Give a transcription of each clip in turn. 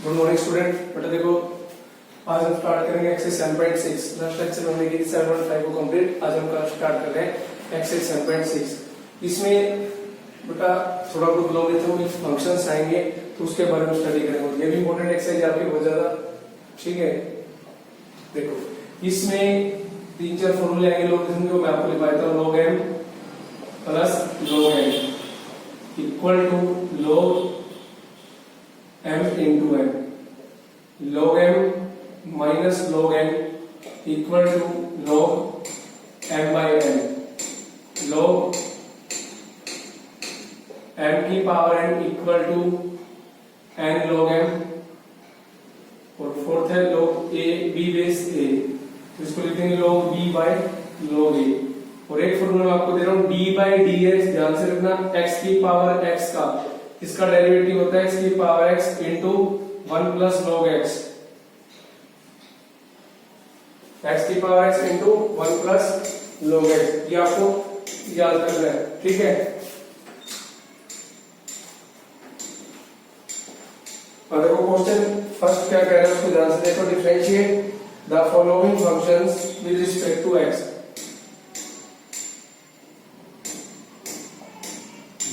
Good morning student. बेटा देखो, आज हम स्टार्ट करेंगे एक्सरसाइज 7.6। लास्ट लेक्चर में हमने की 7.5 को कंप्लीट। आज हम कल स्टार्ट कर रहे हैं एक्सरसाइज 7.6। इसमें बेटा थोड़ा बहुत लोग फंक्शंस आएंगे तो उसके बारे में स्टडी करेंगे। ये भी इंपॉर्टेंट एक्सरसाइज है आपकी बहुत ज्यादा, ठीक है। देखो इसमें 3-4 फॉर्मूले आएंगे लोग को मैं आपको लिखा देता हूँ। log m plus log n equal to log m into n, log m minus log n equal to log m by n, log m की power n equal to n log m, और fourth है log a b base a, तो इसको लिखेंगे log b by log a। और एक formula आपको दे रहा हूं d बाई dx, ध्यान से रखना, x की पावर x का इसका डेरिवेटिव होता है x की power x into 1 plus log x, x की power x into 1 plus log x। ये आपको याद करना है, ठीक है। और देखो क्वेश्चन फर्स्ट क्या कह रहा है उसको ध्यान से देखो। Differentiate the following functions with respect to x।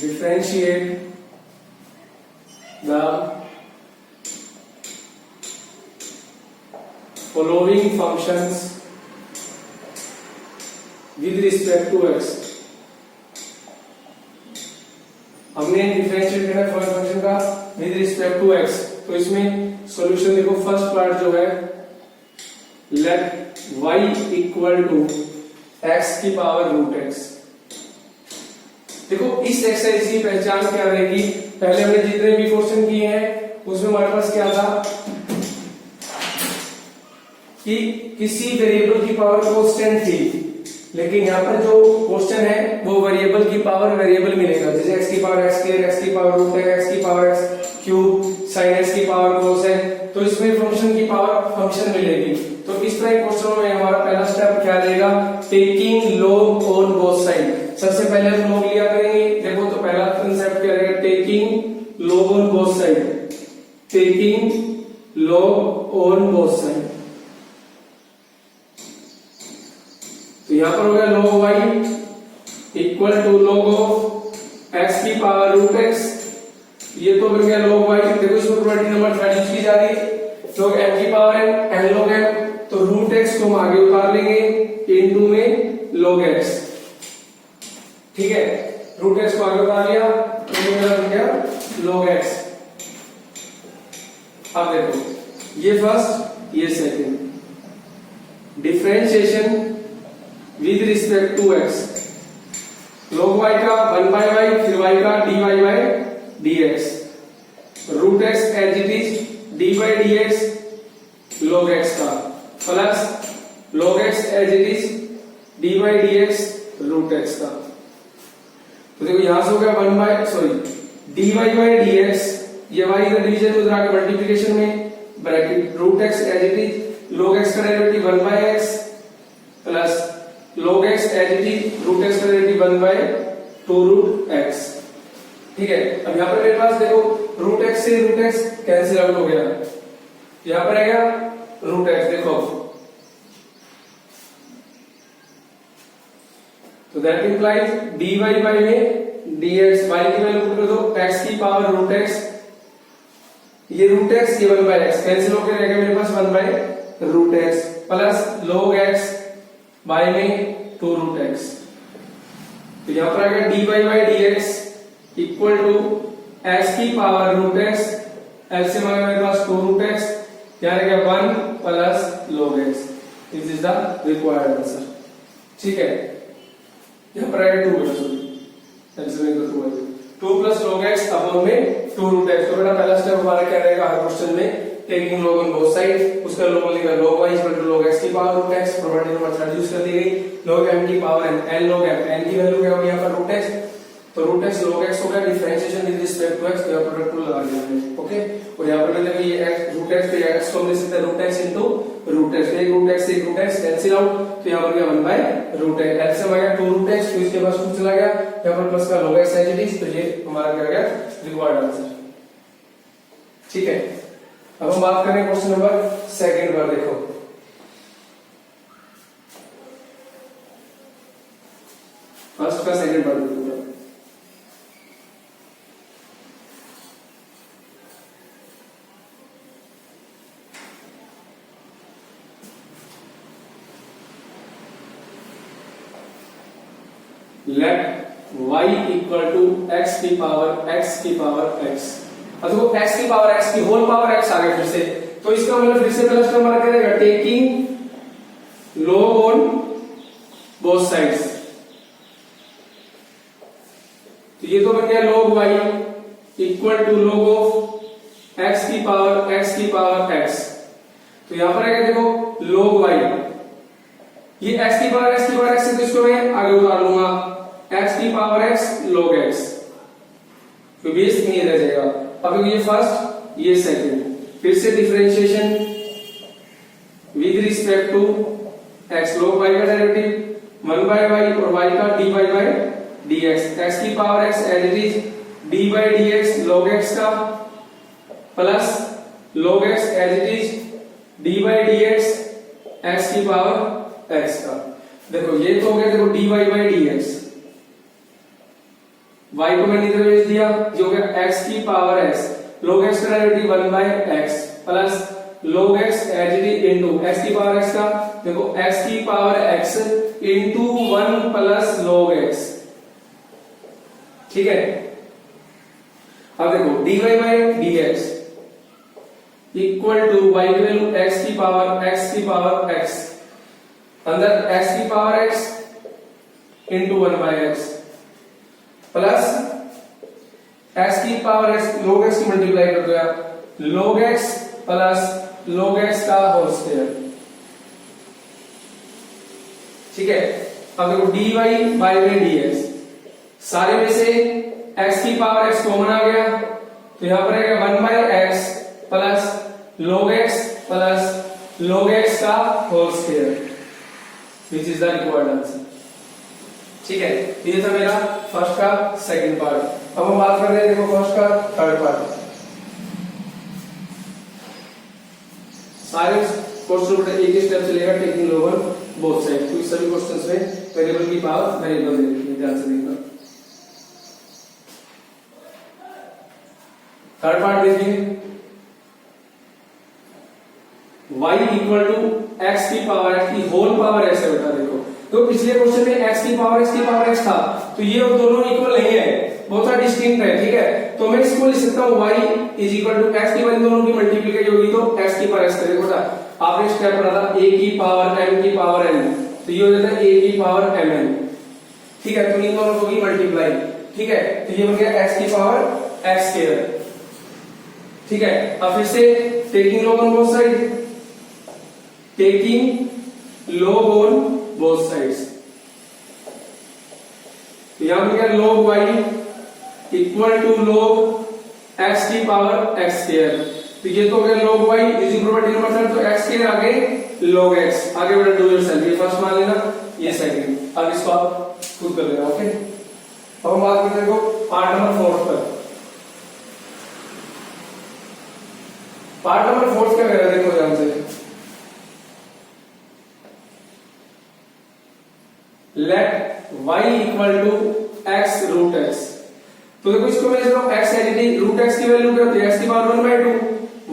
Differentiate the following functions with respect to x। हमने डिफरेंशिएट करना है फंक्शन का विद रिस्पेक्ट टू x, तो इसमें सॉल्यूशन देखो। फर्स्ट पार्ट जो है let y equal to x की पावर रूट x। देखो इस एक्सरसाइज की पहचान क्या रहेगी, पहले हमने जितने भी क्वेश्चन किए हैं उसमें हमारे पास क्या था कि किसी वेरिएबल की पावर कांस्टेंट थी, लेकिन यहाँ पर जो क्वेश्चन है वो वेरिएबल की पावर वेरिएबल मिलेगा। जैसे x की पावर x स्क्वायर, x की पावर रूट x की power x cube, sin x की पावर cos है, तो इसमें फंक्शन की पावर फंक्शन मिलेगी। तो इस तरह के क्वेश्चनों में हमारा पहला स्टेप क्या रहेगा, taking log on both side. सबसे पहले हम log लिया करेंगे। देखो तो पहला कंसेप्ट क्या रहेगा, taking log on both side, taking log on both side. तो यहां पर हो गया log y equal to log of x की पावर रूट x। ये तो बन गया log y। देखो इसमें प्रॉपर्टी नंबर 3 यूज की जा रही है, log m की पावर n log m, तो रूट x को हम आगे उतार लेंगे इनटू में log x, ठीक है। रूट x को आगे उतार लिया तो ये मेरा बन गया log x। अब देखो ये फर्स्ट ये second, differentiation with respect to x। log y का 1 बाय y, फिर y का dy by dx, root x as it is d by dx log x का, plus log x as it is d by dx root x का। तो देखो यहां से हो गया 1 बाय dy बाय dx, ये y इधर डिवीजन में उधर आके मल्टीप्लिकेशन में bracket root x as it is log x का derivative 1 by x plus log x as it is root x का डेरिवेटिव 1 बाय 2 रूट x, ठीक है। अब यहां पर मेरे पास देखो रूट x से रूट x कैंसिल आउट हो गया, यहां पर आएगा रूट x। देखो तो दैट इंप्लाइज dy बाय में dx, y की वैल्यू पुट कर दो, x की पावर रूट x, ये रूट x ये 1 बाय x कैंसिल होकर रहेगा मेरे पास 1 by root x, plus log x by में 2 रूट x। तो यहां पर आएगा dy by dx equal to x की पावर रूट x, एलसीएम आएगा मेरे पास 2 रूट x, यहां रहेगा 1 plus log x। This is the required answer, ठीक है। यहां पर आएगा 2 प्लस एलसीएम का 2 प्लस log x अपॉन में 2 रूट x। तो बेटा पहला स्टेप हमारा क्या रहेगा हर क्वेश्चन में, taking log on both side. उसका log लेगा log y equal to log x की power root x, property number 3 use कर दी गई। log m की power n log m, n की वैल्यू क्या होगी यहां पर रूट x, तो रूट x log x हो गया। Differentiation with respect to x, तो यहां पर टू लगा दिया हमने, ओके। और यहां पर मतलब ये x रूट x, तो ये x को हम लिख सकते हैं root x into root x, एक रूट x से एक रूट x कैंसिल आउट, तो यहां पर गया 1 बाय रूट x, एलसीएम आ गया 2 रूट x, तो इसके पास 2 चला गया, यहां पर प्लस का log x as it is, तो ये हमारा क्या गया रिक्वायर्ड आंसर, ठीक है। अब हम बात करें क्वेश्चन नंबर सेकंड पर। देखो फर्स्ट का सेकंड पार्ट देखो। Let y equal to x की पावर x। अब देखो x की पावर x की होल पावर x आ गया फिर से, तो इसका मतलब फिर से प्लस नंबर क्या रहेगा, taking log on both sides. तो ये तो बन गया log y equal to log of x की पावर x। तो यहां पर है देखो log y, ये x की पावर x है, तो इसको मैं आगे उतार लूंगा x की पावर x log x, तो बेस में रह जाएगा। अब ये फर्स्ट ये सेकंड, फिर से differentiation with respect to x, log y का डेरिवेटिव 1 by y और y का dy by dx, x की power x as it is d by dx log x का plus log x as it is d by dx x की power x का। देखो ये तो हो गया देखो dy by dx, y को मैंने इधर भेज दिया, जो हो गया x की पावर x, log x का derivative 1 by x plus log x as it is into x की पावर x का, देखो x की power x into 1 plus log x, ठीक है। अब देखो dy by dx equal to y की वैल्यू x की पावर x, अंदर x की power x into 1 by x plus x की पावर x, log x की मल्टीप्लाई कर दो यार, log x plus log x का होल स्क्वायर, ठीक है। अब देखो dy by dx, सारे में से x की पावर x कॉमन आ गया, तो यहां पर आएगा 1 by x plus log x plus log x का whole square, which is the required answer, ठीक है। ये था मेरा फर्स्ट का सेकंड पार्ट। अब हम बात कर रहे हैं देखो फर्स्ट का थर्ड पार्ट। सारे क्वेश्चन एक ही स्टेप चलेगा, taking log on both side, क्योंकि सभी क्वेश्चंस में वेरिएबल की पावर वेरिएबल दे रखी है, ध्यान से देखना। थर्ड पार्ट देखिए, y इक्वल टू x की पावर x की होल पावर x है बेटा। देखो तो पिछले क्वेश्चन में x की पावर x था, तो ये दोनों इक्वल नहीं है, बहुत सारा डिस्टिंक्ट है, ठीक है। तो मैं इसको लिख सकता हूँ y is equal to x की वैल्यू दोनों की मल्टीप्लाई होगी तो x की पावर x करेगा। बेटा आपने स्टेप पढ़ा था a की पावर m की पावर n, तो ये हो जाता है a की पावर mn, ठीक है। तो इन दोनों को की मल्टीप्लाई, ठीक है, तो ये बन गया x की पावर x स्क्वायर, ठीक है। अब फिर से taking log on both side, taking log on both sides, तो यहां पर क्या log y equal to log x की पावर x स्क्वायर, तो ये तो हो गया log y is equal to denominator, तो x के आगे log x, आगे बेटा डू योरसेल्फ, ये फर्स्ट मान लेना, ये सेकंड, अब इसको आप खुद कर लेना, ओके। अब हम बात करते हैं पार्ट नंबर 4 पर। पार्ट नंबर 4 क्या कह रहा है, देखो ध्यान से, let y equal to x root x। तो देखो इसको मैं लिख रहा हूं x as it is, root x की वैल्यू क्या होती है, x की power 1/2,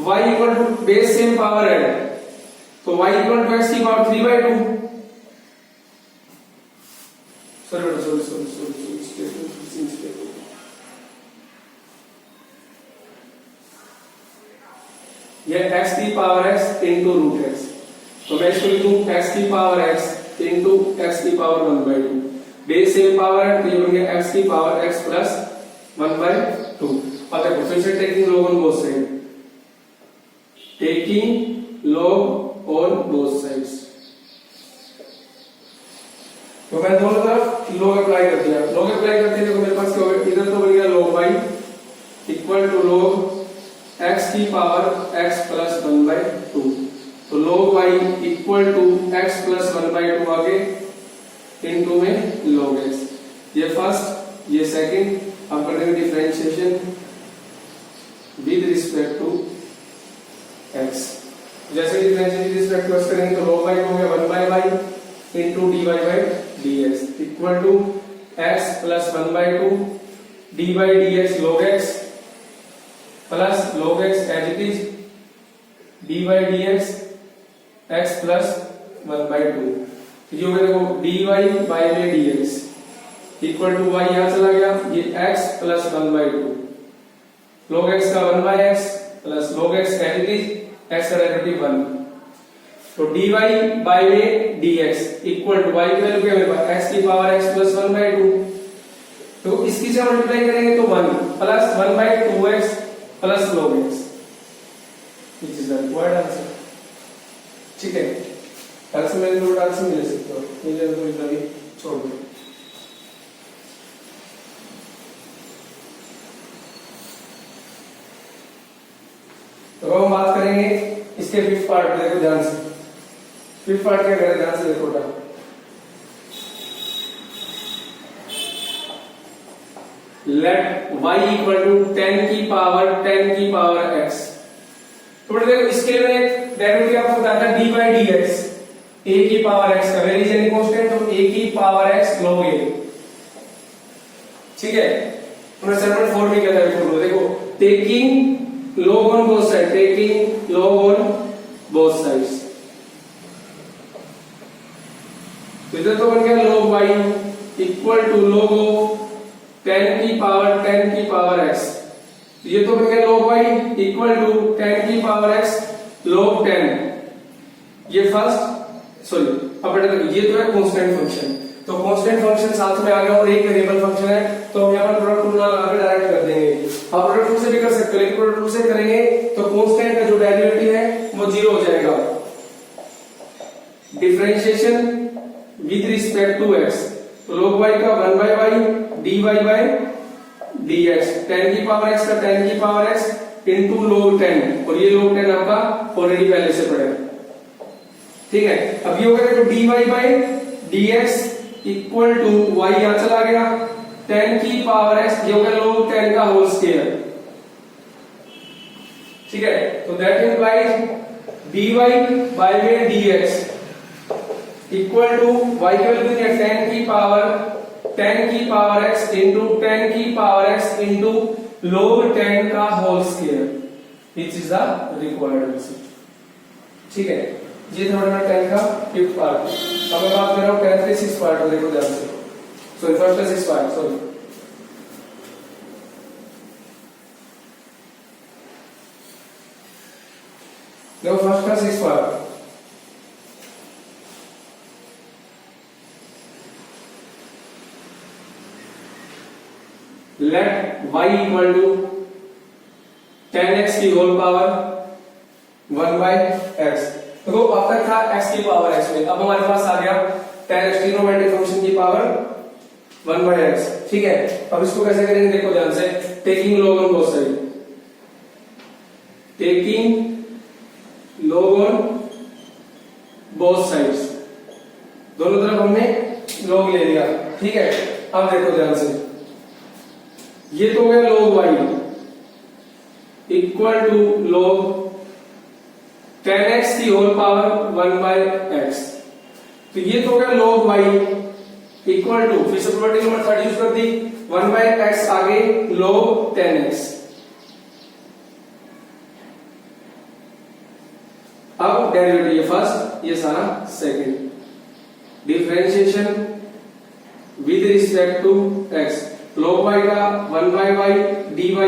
y equal to base same power है, तो y इक्वल टू x की पावर 3/2। सॉरी बेटा सॉरी ये x की power x into root x, तो मैं इसको लिखूं x की पावर x इनटू x की पावर 1/2, बेस सेम पावर है, तो ये बन गया x की पावर x प्लस 1/2। अब देखो फिर से taking log on both side, taking log on both sides, तो मैं दोनों तरफ log अप्लाई कर दिया, log अप्लाई करते हैं तो मेरे पास क्या होगा, इधर तो बन गया log y equal to log x की पावर x प्लस 1/2, तो log y equal to x plus 1/2 आगे इनटू में log x, ये फर्स्ट ये सेकंड। अब करेंगे डिफरेंशिएशन विद रिस्पेक्ट टू जैसे डिफरेंशिएट रिस्पेक्ट टू एक्स करेंगे तो log y हो गया 1 by y into dy by dx equal to x plus 1 by 2 dy dx log x plus log x as it is dy dx x plus 1 by 2 ये हो गया देखो dy by में dx equal to y यहाँ चला गया ये x plus 1 by 2 log x का 1 by x plus log x as it is x का डेरिवेटिव 1 तो dy by में dx इक्वल टू y की वैल्यू क्या मेरे पास x की पावर x plus 1 by 2 तो इसकी से मल्टीप्लाई करेंगे तो 1 plus 1 by 2x plus log x which is the required answer ठीक है आंसर में दो आंसर मिल सकते हो मिले तो इतना भी छोड़ दो तो हम बात करेंगे इसके फिफ्थ पार्ट पे देखो ध्यान से फिफ्थ पार्ट क्या करें ध्यान से देखो बेटा लेट y इक्वल टू 10 की पावर x तो बेटा देखो इसके लिए डेरिवेटिव आपको बताया था d by dx a की पावर x का वैल्यू यानी कांस्टेंट तो a की पावर x log a ठीक है हमने सेपरेट फॉर्म में क्या था देखो देखो taking log on both sides taking log on both sides तो इधर तो बन गया log y equal to log of 10 की पावर x ये तो बन गया log y इक्वल टू 10 की पावर x log 10 ये फर्स्ट सॉरी अब बेटा देखो ये तो है कांस्टेंट फंक्शन तो कांस्टेंट फंक्शन साथ में आ गया और एक वेरिएबल फंक्शन है तो हम यहां पर प्रोडक्ट रूल लगा के डायरेक्ट कर देंगे आप प्रोडक्ट रूल से भी कर सकते हो लेकिन प्रोडक्ट रूल से करेंगे तो कांस्टेंट का जो डेरिवेटिव है वो 0 हो जाएगा differentiation with respect to x तो log y का 1 by y dy by dx 10 की पावर x का 10 की पावर x इनटू log 10 और ये log 10 आपका ऑलरेडी पहले से पड़ा है ठीक है अब ये हो गया तो dy by dx equal to y यहां चला गया 10 की पावर x ये हो गया log 10 का होल स्क्वायर ठीक है तो दैट इंप्लाइज dy by में dx इक्वल टू y की वैल्यू है 10 की पावर x इनटू 10 की पावर x इनटू log 10 का whole square which is the required answer ठीक है ये था हमारा 10 का फिफ्थ पार्ट अब मैं बात कर रहा हूं 10 के 6 पार्ट देखो ध्यान से सॉरी फर्स्ट का 6 पार्ट सॉरी देखो फर्स्ट का 6 part let y equal to 10x की होल पावर 1 by x तो अब तक था x की पावर x में अब हमारे पास आ गया tan x ट्रिग्नोमेट्रिक फंक्शन की पावर 1 by x ठीक है अब इसको कैसे करेंगे देखो ध्यान से taking log on both sides taking log on both sides दोनों तरफ हमने log ले लिया ठीक है अब देखो ध्यान से ये तो हो गया log y equal to log 10x की होल पावर 1 by x तो ये तो हो गया log y इक्वल टू फिर से प्रॉपर्टी नंबर 30 यूज कर दी 1 by x आगे log 10x अब डेरिवेटिव ये फर्स्ट ये सारा second differentiation with respect to x log y का 1 by y dy by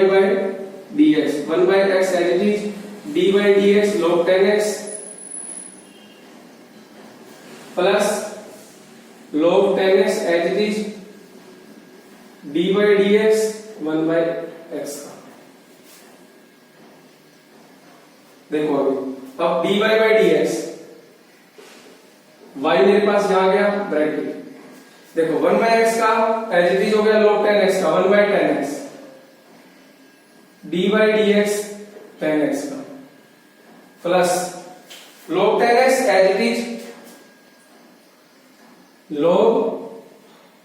dx 1 by x as it is dy dx log 10x plus log 10x as it is dy dx 1 by x का देखो अब dy by dx y मेरे पास यहां गया bracket देखो 1 by x का as it is हो गया log 10x का 1 by 10x dy dx 10x का plus log 10x as it is log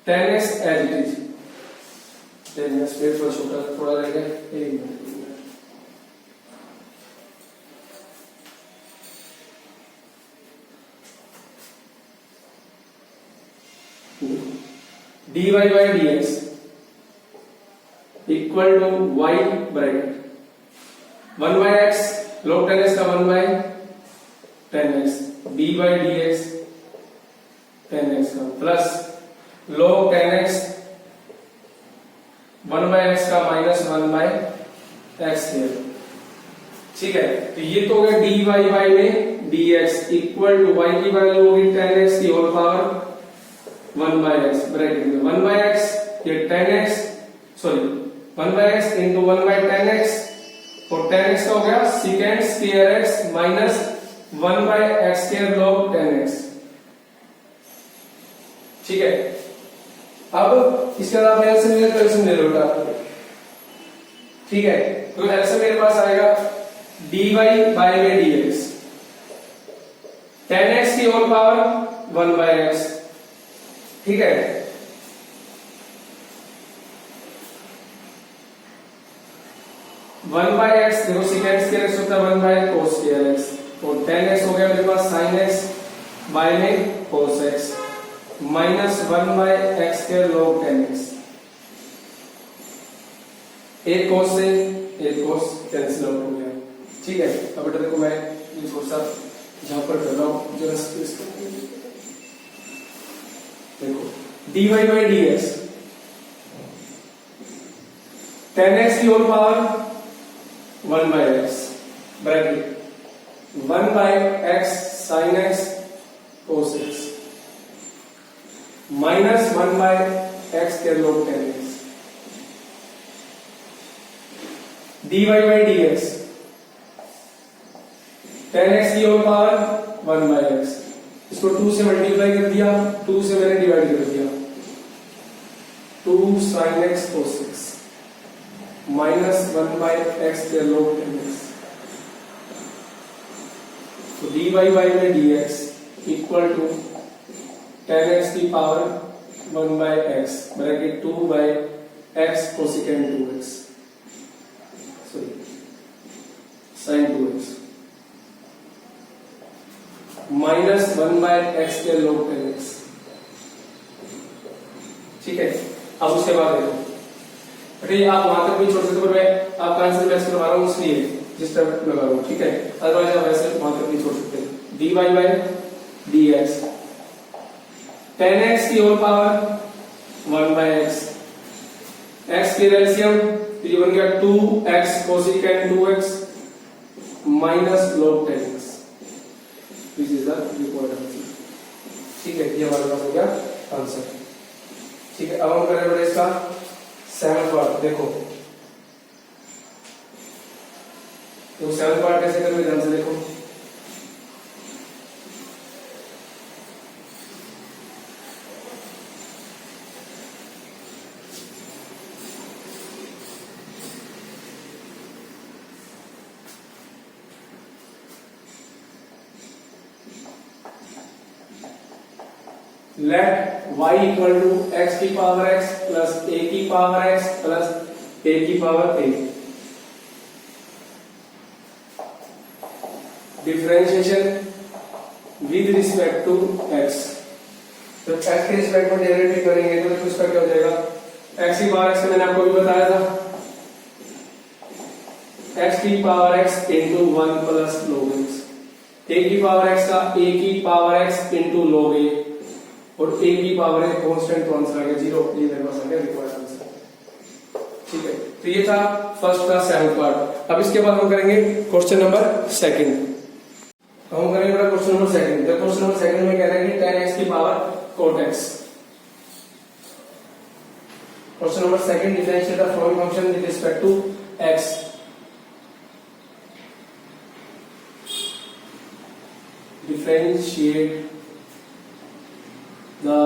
10x as it is then let's wait for छोटा थोड़ा रहेगा 1 minute dy by dx equal to y bracket 1 by x log 10x का 1 by 10x dy by dx 10x का plus log 10x 1 by x का minus 1 by x square. ठीक है, तो ये तो हो गया dy by में dx इक्वल टू y की वैल्यू होगी 10x की whole power 1 by x bracket में 1 by x ये 10x sorry 1 by x into 1 by 10x और 10x का हो गया secant square x minus 1 by x square log 10x। ठीक है, अब इसके बाद एलसीएम ले लो, एलसीएम ले लो बेटा। ठीक है, तो एलसीएम मेरे पास आएगा dy by में dx 10x की होल पावर 1 by x। ठीक है, वन बाय एक्स देखो secant square x होता है 1 by cos square x और 10x हो गया मेरे पास sin x बाय में cos x minus 1 by x square log 10x। एक cos से एक cos कैंसिल आउट हो गया। ठीक है, अब बेटा देखो मैं ये थोड़ा सा जहां पर कर रहा हूं जरा स्पेस देखो dy by dx 10x की whole power 1 by x bracket 1 by x sin x cos x minus 1 by x के log 10x dy by dx 10x की होल पावर 1 by x इसको 2 से मल्टीप्लाई कर दिया, 2 से मैंने डिवाइड कर दिया 2 sin x cos x minus 1 by x के log 10x। तो dy by में dx इक्वल टू 10x की power 1 by x bracket 2 by x cosecant 2x sorry sin 2x minus 1 by x के log 10x। ठीक है, अब उसके बाद देखो अरे आप वहां तक भी छोड़ सकते हो, मैं आपका आंसर वैसे करवा रहा हूं इसलिए जिस तरह लगा रहा हूं। ठीक है, अदरवाइज आप वैसे वहां तक भी छोड़ सकते हैं। dy by dx 10x की whole power 1 by x x की एलसीएम तो ये बन गया 2x cosecant 2x minus log 10x। This is the required answer. ठीक है, ये हमारे पास हो गया आंसर। ठीक है, अब हम करेंगे इसका सेवन पार्ट। देखो तो सेवन पार्ट कैसे करेंगे ध्यान से देखो। Let y equal to x की पावर x प्लस a की पावर x प्लस a की power a। Differentiation with respect to x। तो x के रिस्पेक्ट में डेरिवेटिव करेंगे तो उसका क्या हो जाएगा x की पावर x मैंने आपको भी बताया था x की power x into 1 plus log x। a की पावर x का a की power x into log a और a की पावर है कांस्टेंट तो आंसर आ गया 0। ये मेरे पास आ गया रिक्वायर्ड आंसर। ठीक है, तो ये था फर्स्ट का सेवंथ पार्ट। अब इसके बाद हम करेंगे क्वेश्चन नंबर सेकंड। हम करेंगे बड़ा क्वेश्चन नंबर सेकंड। तो क्वेश्चन नंबर सेकंड में कह रहे हैं कि 10x की power cot x। Question number second differentiate the following function with respect to x। Differentiate the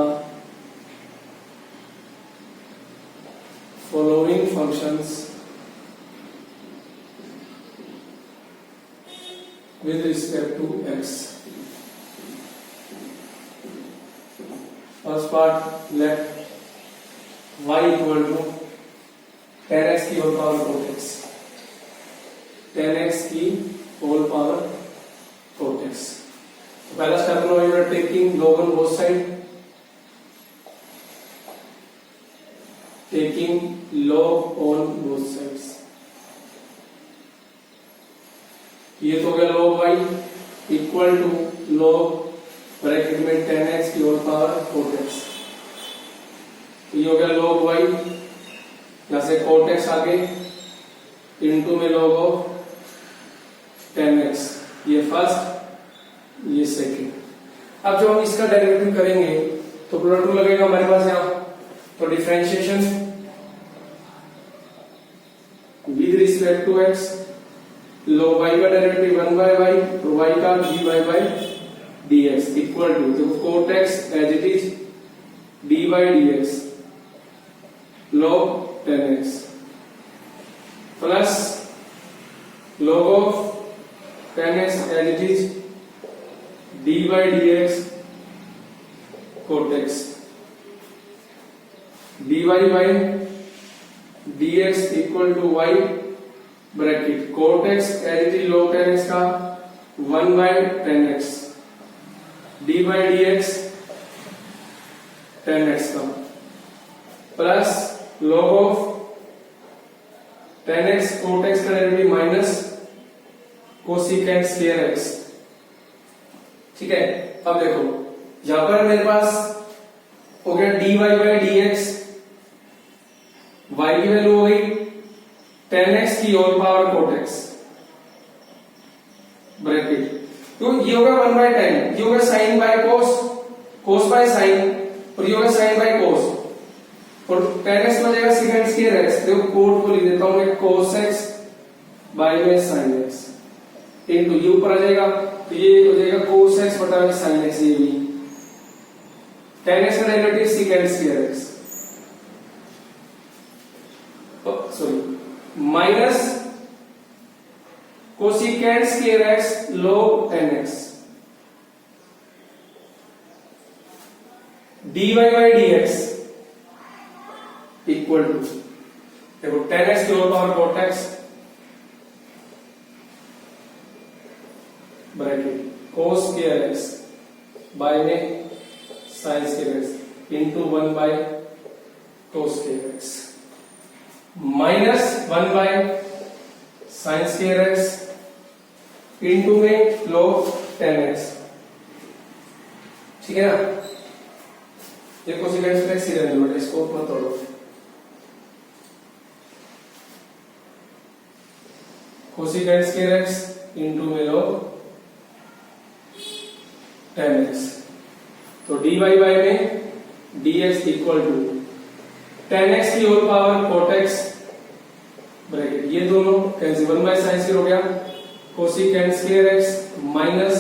following functions with respect to x. First part, let y equal to 10x की whole power cot x 10x की whole power cot x। पहला step no, you are taking log on both side taking log on both sides. ये तो हो गया log y equal to log bracket में 10x की whole power 4x। ये हो गया log y, यहां से cot x आगे इंटू में log ऑफ 10x, ये फर्स्ट ये सेकंड। अब जब हम इसका डेरिवेटिव करेंगे तो प्लस 2 लगेगा हमारे पास यहां, तो differentiation with respect to x, log y का डेरिवेटिव 1 बाय y, तो y का dy by dx equal to, देखो cot x as it is d by dx log 10x plus log of 10x as it is d by dx cot x, dy by dx equal to y bracket cot x as it is log 10x का 1 by 10x d by dx 10x का plus log of 10x cot x का derivative minus cosecant square x। ठीक है, अब देखो यहां पर मेरे पास हो गया dy by dx, y की वैल्यू हो गई 10x की whole power cot x bracket, तो ये होगा 1 by 10, ये होगा sin by cos, cos by sin, और ये होगा sin by cos, और 10x में जाएगा secant square x, देखो कोट को लिख देता हूं मैं cos x by में sin x इनटू ये ऊपर आ जाएगा, तो ये हो जाएगा cos x बटा में sin x, ये भी 10x का derivative secant square x, sorry minus cosecant square x log 10x dy by dx equal to, देखो 10x की whole power cot x bracket cos square x by में sin square x into 1 by cos square x minus 1 by sin square x into में log 10x। ठीक है ना, ये cosecant square x सीधा नहीं, इसको मत तोड़ो, कोसिकेंट स्क्वायर x इंटू में log 10x, तो dy बाय में dx इक्वल टू 10x की whole power cot x bracket, ये दोनों कैंसिल, 1 बाय sin स्क्वायर हो गया cosecant square x minus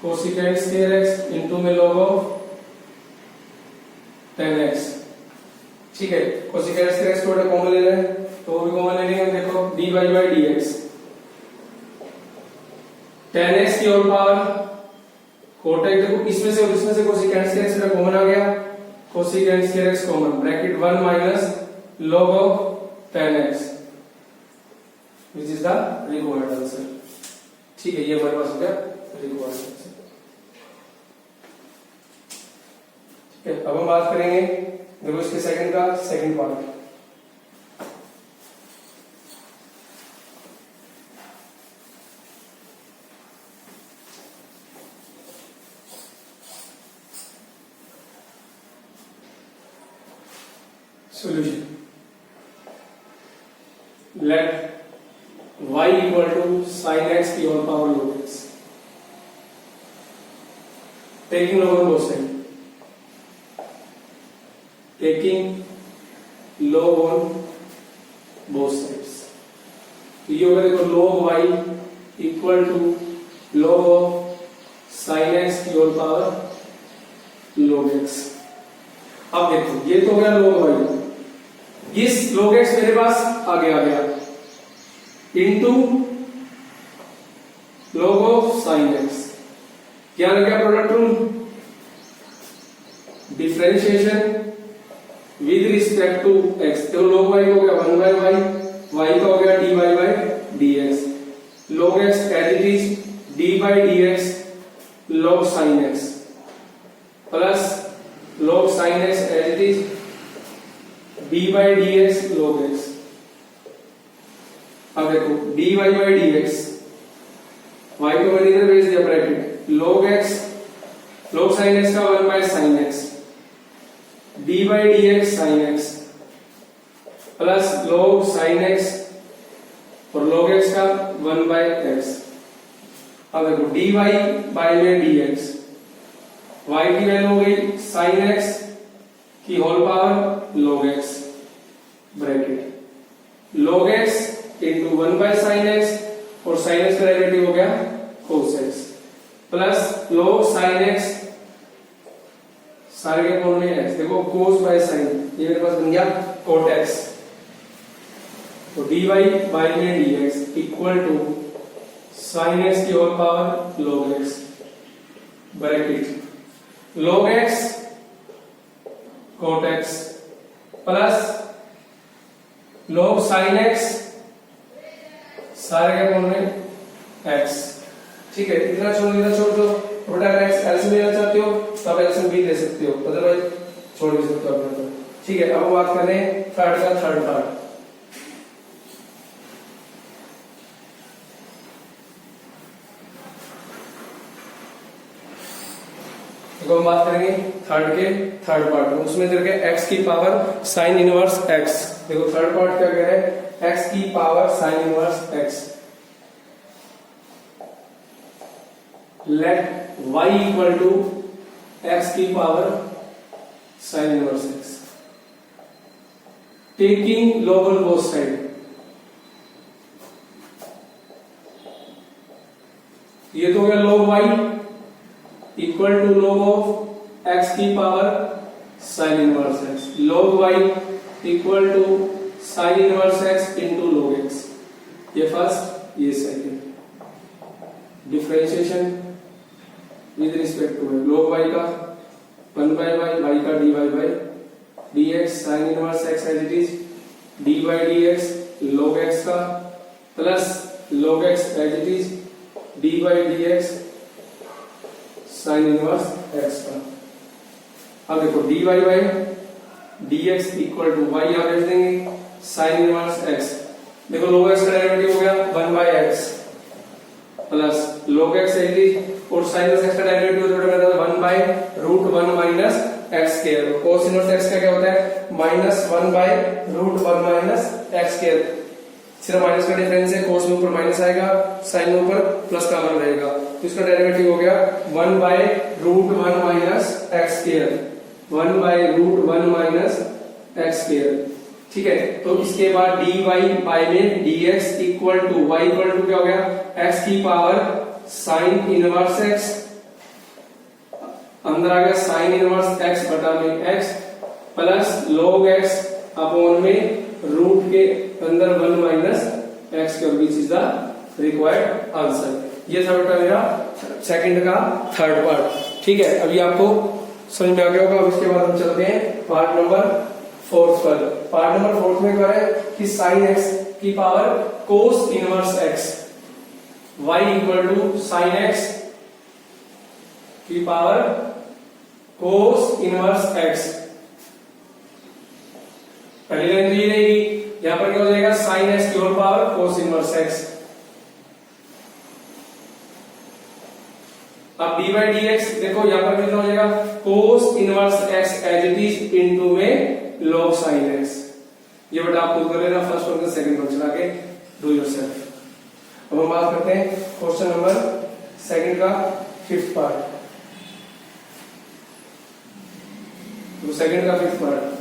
cosecant square x into में log ऑफ 10x। ठीक है, कोसिकेंट स्क्वायर x को कॉमन ले रहे हैं, तो वो भी कॉमन ले लेंगे, देखो dy बाय dx 10x की होल पावर cot x, देखो इसमें से और इसमें से कोसिकेंट स्क्वायर x कॉमन आ गया, cosecant square x common bracket 1 minus log of 10x which is the required answer। ठीक है, ये हमारे पास हो गया रिक्वायर्ड आंसर। ठीक है, अब हम बात करेंगे देखो इसके सेकंड का second part. Solution. Let y equal to sin x की whole power log x, taking log on both sides, taking log on both sides, तो ये होगा देखो log y equal to log of sin x की whole power log x। अब देखो ये तो हो गया log y, इस log x मेरे पास आगे आ गया into log of sin x, क्या लग गया product rule, differentiation with respect to x, तो log y हो गया 1 बाय y का हो गया dy by dx, log x as it is d by dx log sin x plus log sin x as it is dy d by d x log x। अब देखो dy by dx, y को मैंने इधर भेज दिया bracket, log x log sin x का 1 by sin x, d by dx sin x plus log sin x और log x का 1 बाय x। अब देखो dy बाई में dx, y की वैल्यू हो गई sin x की whole power log x bracket, log x into 1 by sin x और sin x का डेरिवेटिव हो गया cos x plus log sin x सारे के कोण में x, देखो cos बाय sin, ये मेरे पास बन गया cot x। तो dy बाई में dx equal to sin x की whole power log x bracket, log x cot x plus log sin x सारे के कोण में x। ठीक है, इतना छोड़ दो, प्रोडक्ट x एलसीएम लेना चाहते हो तो आप एलसीएम भी ले सकते हो, अदरवाइज छोड़ भी सकते हो अपने। ठीक है, अब हम बात कर रहे हैं थर्ड पार्ट। तो हम बात करेंगे थर्ड पार्ट में, उसमें देखिए x की पावर साइन इनवर्स x। देखो थर्ड पार्ट क्या कह रहे हैं, x की power sine inverse x, let y equal to x की power sine inverse x, taking log on both side. ये तो हो गया log y equal to log of x की power sine inverse x, log y equal to sine inverse x into log x। ये first, ये second. Differentiation with respect to log y का 1 by y का dy by dx sine inverse x as it is, d by dx log x का plus log x as it is d by dx sine inverse x का। अब देखो dy by dx equal to y यहां भेज देंगे sine inverse x, देखो log x का derivative हो गया 1 by x plus log x as it is, और साइन इनवर्स x का डेरिवेटिव थोड़ा मेरा 1 by root 1 minus x square, cos inverse x का क्या होता है minus 1 by root 1 minus x square, सिर्फ माइनस का डिफरेंस है, cos में ऊपर माइनस आएगा, साइन में ऊपर प्लस का वन रहेगा, तो इसका डेरिवेटिव हो गया 1 by root 1 minus x square, 1 by root 1 minus x square. ठीक है, तो इसके बाद dy बाय में dx equal to y equal to क्या हो गया x की पावर साइन इनवर्स x, अंदर आ गया साइन इनवर्स x बटा में x plus log x upon में रूट के अंदर 1 minus x square, which is the required answer. ये था बेटा मेरा सेकंड का थर्ड पार्ट। ठीक है, अभी आपको समझ में आ गया होगा। अब इसके बाद हम चलते हैं पार्ट नंबर फोर्थ पर। पार्ट नंबर फोर्थ में क्या है कि साइन x की power cos inverse x, y equal to sine x की पावर कोस इनवर्स x। पहली लाइन तो ये रहेगी, यहां पर क्या हो जाएगा साइन x की whole power cos inverse x। अब dy बाई dx देखो यहां पर कितना हो जाएगा cos inverse x as it is into में log sin x। ये बेटा आप खुद कर लेना, फर्स्ट वन का सेकंड वन चला के डू योरसेल्फ। अब हम बात करते हैं क्वेश्चन नंबर सेकंड का फिफ्थ पार्ट। तो सेकंड का fifth part,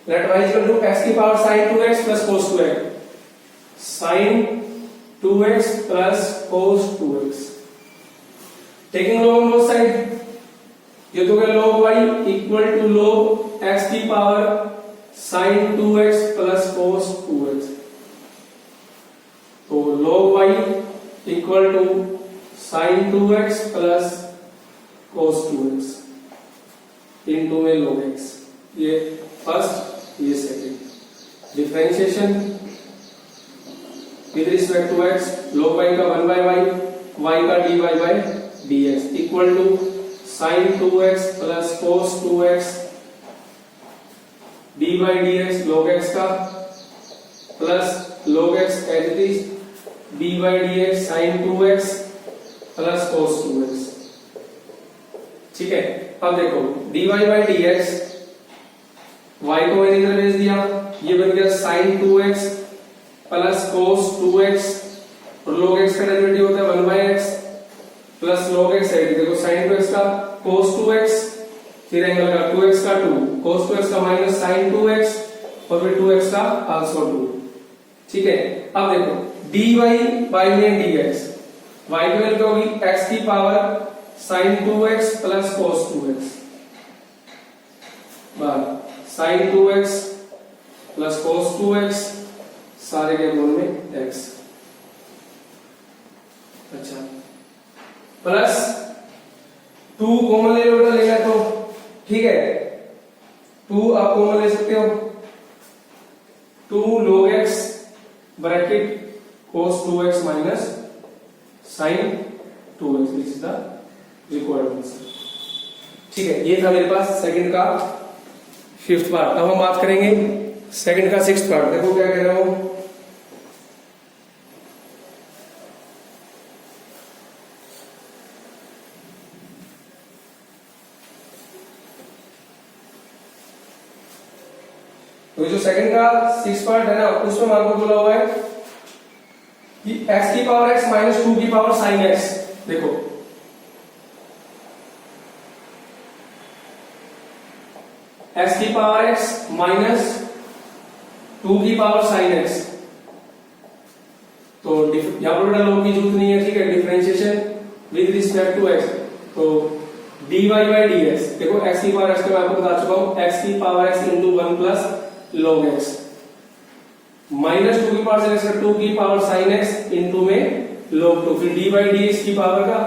let y equal to x की power sin 2x plus cos 2x, sin 2x plus cos 2x, taking log on both side. ये तो क्या log y equal to log x की power sin 2x plus cos 2x, तो log y equal to sin 2x plus cos 2x into में log x। ये first, ये second. Differentiation with respect to x, log y का 1 by y, y का dy by dx equal to sin 2x plus cos 2x dy dx log x का plus log x as it is dy dx sin 2x plus cos 2x। ठीक है, अब देखो dy by dx y को मैंने इधर भेज दिया, ये बन गया sin 2x plus cos 2x और log x का डेरिवेटिव होता है 1 by x plus log x है, देखो sin 2x का cos 2x फिर एंगल का 2x का 2 cos 2x का माइनस sin 2x और फिर 2x का आल्सो 2। ठीक है, अब देखो dy by में dx y की वैल्यू होगी x की power sin 2x plus cos 2x बार sin 2x plus cos 2x सारे के गुण में x। अच्छा, प्लस 2 कॉमन ले लो, लेना तो ठीक है, 2 आप कॉमन ले सकते हो, 2 log x bracket cos 2x minus sin 2x, this is the required answer. ठीक है, ये था मेरे पास सेकंड का 5th पार्ट। अब हम बात करेंगे सेकंड का 6th पार्ट। देखो क्या कह रहा हूं, तो जो सेकंड का 6th पार्ट है ना, उसमें आपको बोला हुआ है कि x की पावर x माइनस 2 की पावर sin x। देखो x की पावर x माइनस 2 की पावर sin x, तो यहां पर बेटा लोग की जरूरत नहीं है। ठीक है, differentiation with respect to x, तो dy by dx, देखो x की पावर x को मैं आपको बता चुका हूं, x की power x into 1 plus log x minus 2 की पावर से 2 की पावर sin x इंटू में log 2, फिर dy by dx की पावर का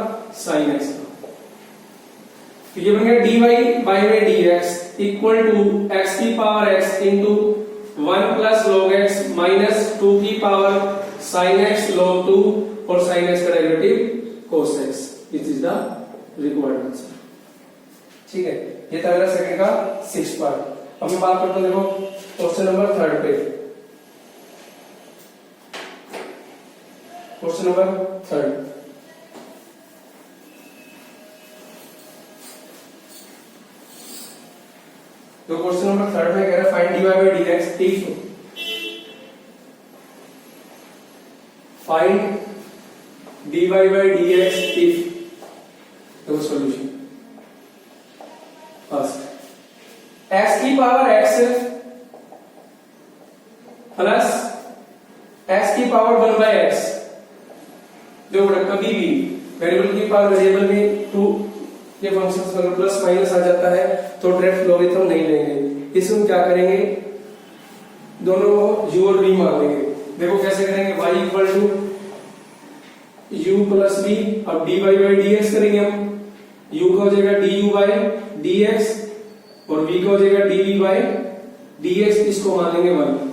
sin x। तो ये बन गया dy by में dx इक्वल टू x की power x into 1 plus log x minus 2 की पावर sin x log 2 और sin x का derivative cos x। This is the required answer. ठीक है, ये था मेरा सेकंड का 6th पार्ट। अब मैं बात करता हूं, देखो क्वेश्चन नंबर 3 पे, क्वेश्चन नंबर 3। तो क्वेश्चन नंबर 3 में कह रहा है find dy by dx if, find dy by dx if, देखो सॉल्यूशन फर्स्ट x की पावर x प्लस x की पावर 1 by x, जो कभी भी वेरिएबल की पावर वेरिएबल में 2 ये फंक्शंस में प्लस माइनस आ जाता है तो डायरेक्ट लॉगरिथम नहीं लेंगे, इसमें क्या करेंगे, दोनों को u और v मान लेंगे। देखो कैसे करेंगे, y equal to u plus v, अब dy by dx करेंगे हम, u का हो जाएगा du by dx और v का हो जाएगा dv by dx, इसको मान लेंगे 1।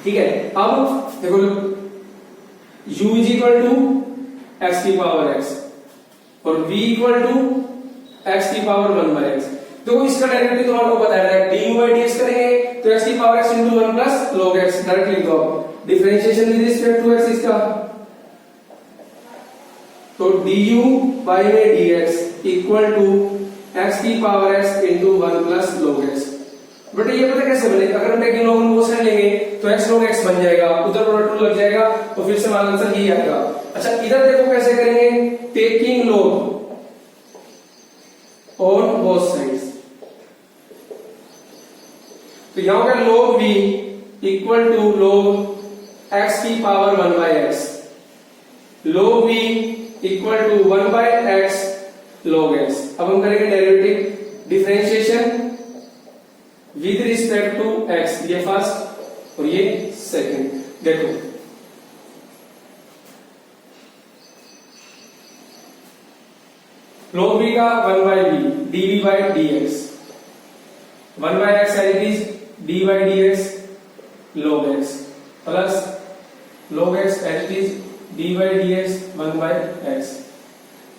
ठीक है, अब देखो u is equal to x की पावर x और v इक्वल टू x की पावर 1 by x। तो इसका डेरिवेटिव तो आपको पता है, du by dx करेंगे तो x की power x into 1 plus log x direct लिख दो। Differentiation with respect to x इसका, तो du by में dx इक्वल टू x की power x into 1 plus log x। बेटा ये पता कैसे बने, अगर हम टेकिंग लॉग को से लेंगे तो x log x बन जाएगा, उधर प्रोडक्ट 2 लग जाएगा, तो फिर से हमारा आंसर यही आएगा। अच्छा, इधर देखो कैसे करेंगे, taking log on both sides, तो यहां का log v equal to log x की power 1 by x, log v equal to 1 by x log x। अब हम करेंगे derivative, differentiation with respect to x, ये फर्स्ट और ये सेकंड। देखो log v का 1 by v dv by dx, 1 by x as it is d by dx log x plus log x as it is d by dx 1 by x।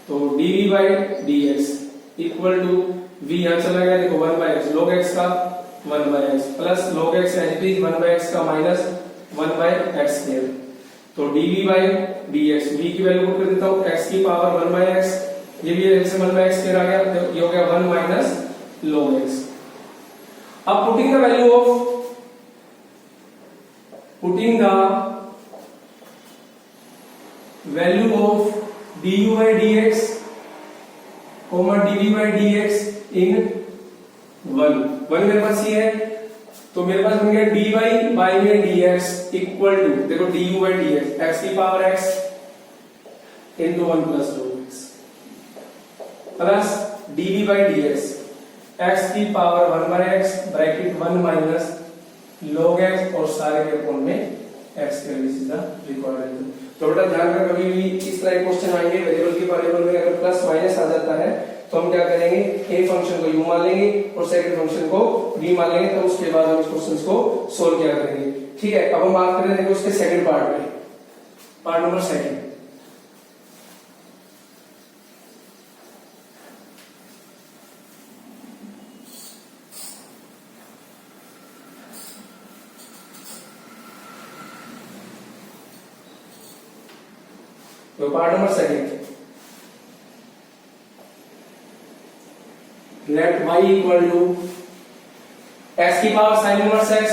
तो तो dv by dx equal to v यहां चला गया, देखो 1 by x, log x का 1 by x plus log x as it is 1 by x का minus 1 by x square. तो dv by dx, v की वैल्यू पुट कर देता हूं, x की पावर 1 बाई एक्स, ये भी जैसे 1 बाई एक्स स्क्वायर आ गया, तो ये हो गया 1 माइनस log x। अब putting the value of du by dx dv by dx इन 1 मेरे पास ये है, तो मेरे पास बन गया dy बाई में dx इक्वल टू, देखो du by dx x की power x into 1 plus log x plus dv by dx x की power 1 by x bracket 1 minus log x और सारे के अपॉन में x के वैल्यू सीधा रिक्वायर्ड। तो बेटा ध्यान रखना, कभी भी इस तरह के क्वेश्चन आएंगे वेरिएबल की वेरिएबल में अगर प्लस माइनस आ जाता है तो हम क्या करेंगे, a फंक्शन को u मान लेंगे और सेकंड फंक्शन को v मान लेंगे, तो उसके बाद हम इस क्वेश्चंस को सोल्व किया करेंगे। ठीक है, अब हम बात करें देखो उसके सेकंड पार्ट में, पार्ट नंबर सेकंड। तो part number second, let y equal to x की power sine inverse x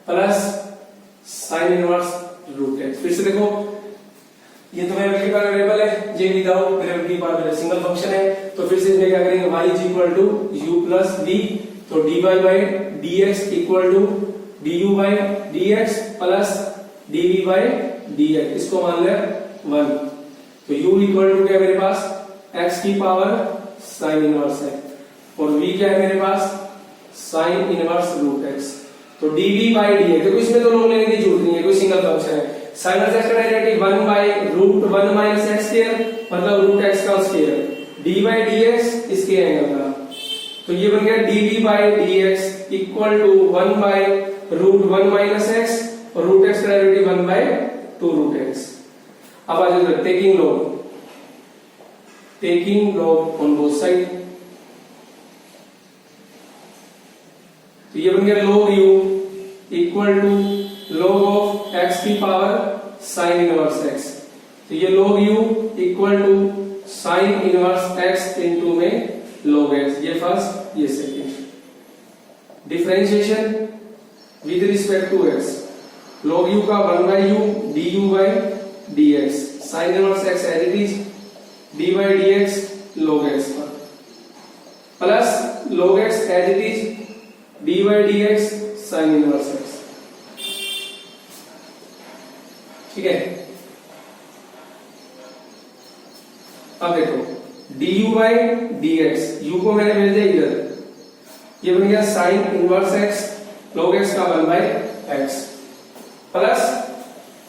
plus sine inverse root x। फिर से देखो, ये तो मेरा वेरिएबल है, ये विदाउट वेरिएबल की पावर सिंगल फंक्शन है, तो फिर से इसमें क्या करेंगे, y is equal to u plus v, तो dy by dx equal to du by dx plus dv by dx, इसको मान ले 1, तो u इक्वल टू क्या मेरे पास x की पावर साइन इनवर्स है और v क्या है मेरे पास साइन इनवर्स रूट x, तो dv बाई dx, देखो इसमें तो लोग लेने की जरूरत नहीं है, कोई सिंगल फंक्शन है, साइन इनवर्स x का derivative 1 by root 1 minus x square मतलब रूट x का स्क्वायर, d बाई dx इसके एंगल का, तो ये बन गया dv by dx equal to 1 by root 1 minus x और रूट x का डेरिवेटिव 1 बाई 2 रूट x। अब आ जाओ taking log on both side, तो ये बन गया log u equal to log of x की पावर साइन इनवर्स x, तो ये log u equal to sine inverse x into में log x, ये फर्स्ट ये second. Differentiation with respect to x, log u का 1 by u du by dx, sine inverse x as it is d by dx log x पर plus log x as it is d by dx sine inverse x। ठीक है, अब देखो du by dx, u को मैंने भेज दिया इधर, ये बन गया sine inverse x log x का 1 by x plus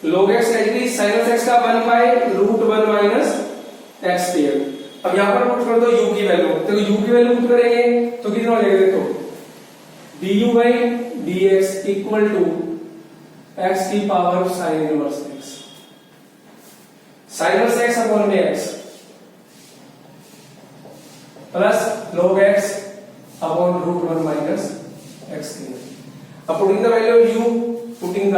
log x as it is sine inverse x का 1 by root 1 minus x square. अब यहां पर पुट कर दो u की वैल्यू, तो u की वैल्यू पुट करेंगे तो कितना हो जाएगा, देखो du by dx equal to x की power sine inverse x, sine inverse x upon में x प्लस log x अपॉन रूट 1 माइनस x स्क्वायर। अब putting the value of u, putting the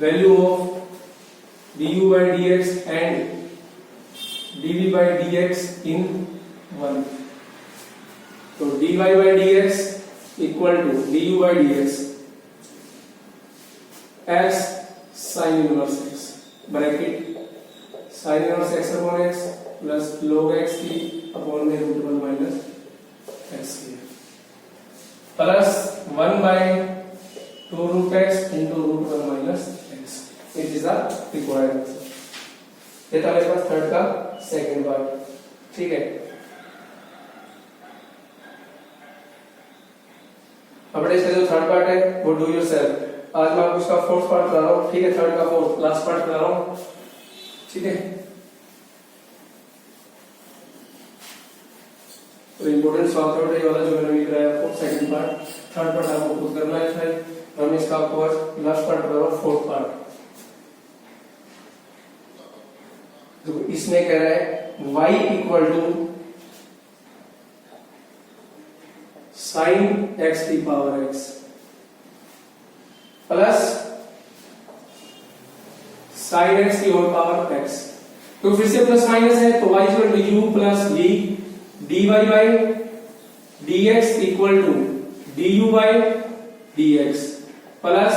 value of du by dx and dv by dx in 1, तो dy by dx equal to du by dx x sin inverse x bracket sin inverse x upon x plus log x की upon में root 1 minus x plus 1 by 2 root x into root 1 minus x, it is the required answer. ये था मेरे पास third का second part. ठीक है, अब इसका जो थर्ड पार्ट है वो डू योरसेल्फ। आज मैं आपको इसका फोर्थ पार्ट करा रहा हूँ। ठीक है, थर्ड का फोर्थ लास्ट पार्ट करा रहा हूँ। ठीक है, तो इंपोर्टेंट सॉल्व आउट है ये वाला जो मैंने कराया fourth second part. Third part आपको खुद करना है। हम इसका लास्ट पार्ट बराबर फोर्थ पार्ट। तो इसमें कह रहा है y equal to sine x की power x plus sine x की होल पावर x। तो फिर से प्लस माइनस है तो y equal to u plus v dy by dx equal to du by dx plus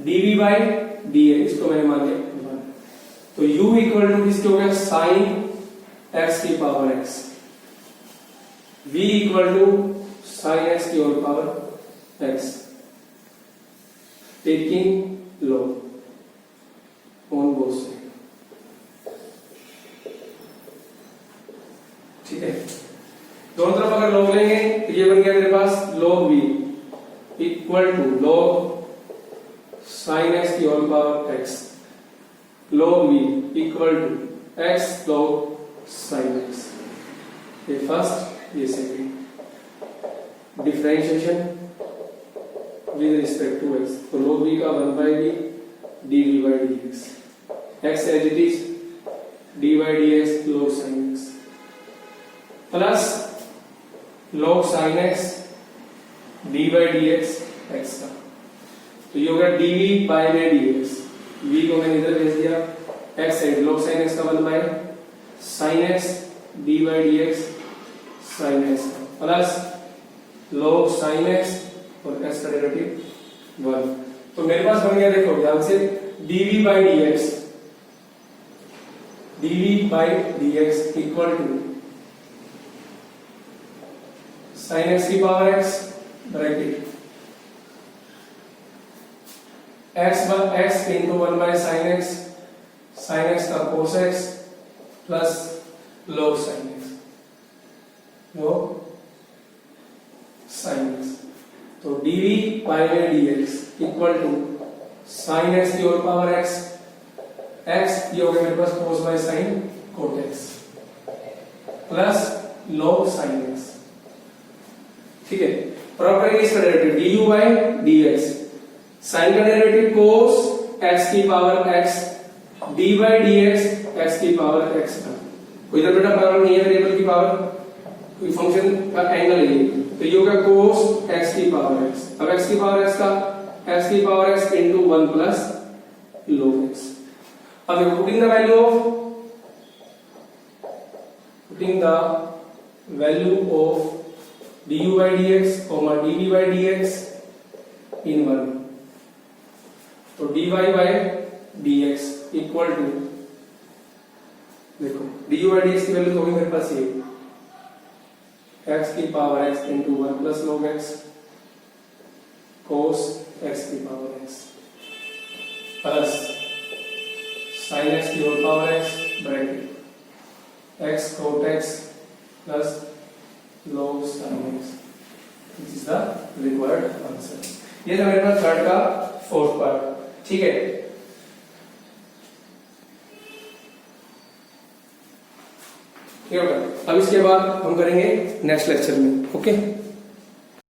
dv by dx। इसको मैंने मान लिया 1। तो u इक्वल टू किसके हो गया साइन x की power x, v equal to sine x की whole power x taking log on both side. ठीक है, दोनों तरफ अगर log लेंगे तो ये बन गया मेरे पास log v equal to log sine x की whole power x, log v equal to x log sine x। ये फर्स्ट ये second differentiation with respect to x। तो log v का 1 by v dv by dx, x as it is d by dx log sin x plus log sin x d by dx x का। तो ये होगा dv by dx, v को मैंने इधर भेज दिया, x है log sin x का 1 by sin x d by dx sin x plus log sin x और x का डेरिवेटिव 1। तो मेरे पास बन गया, देखो ध्यान से, dv by dx equal to sin x की power x bracket x into 1 by sin x का cos x plus log sin x तो dv by dx equal to sin x की होल पावर x ये हो गया मेरे पास cos by sin cot x plus log sin x। ठीक है, और अब करेंगे इसका derivative du by dx, sin का डेरिवेटिव cos x की power x d by dx x की पावर x का। कोई इधर बेटा पावर नहीं है वेरिएबल की पावर, कोई फंक्शन का एंगल है, तो ये होगा cos x की पावर x। अब x की पावर x का x की power x into 1 plus log x। अब देखो putting the value of du by dx dv by dx in 1, तो dy by dx equal to, देखो du by dx की value तो होगी मेरे पास ये x की power x into 1 plus log x cos x की power x plus sin x की whole power x bracket x cot x plus log sin x। This is the required answer. ये था मेरे पास थर्ड का fourth part. ठीक है, ठीक है, अब इसके बाद हम करेंगे नेक्स्ट लेक्चर में। ओके।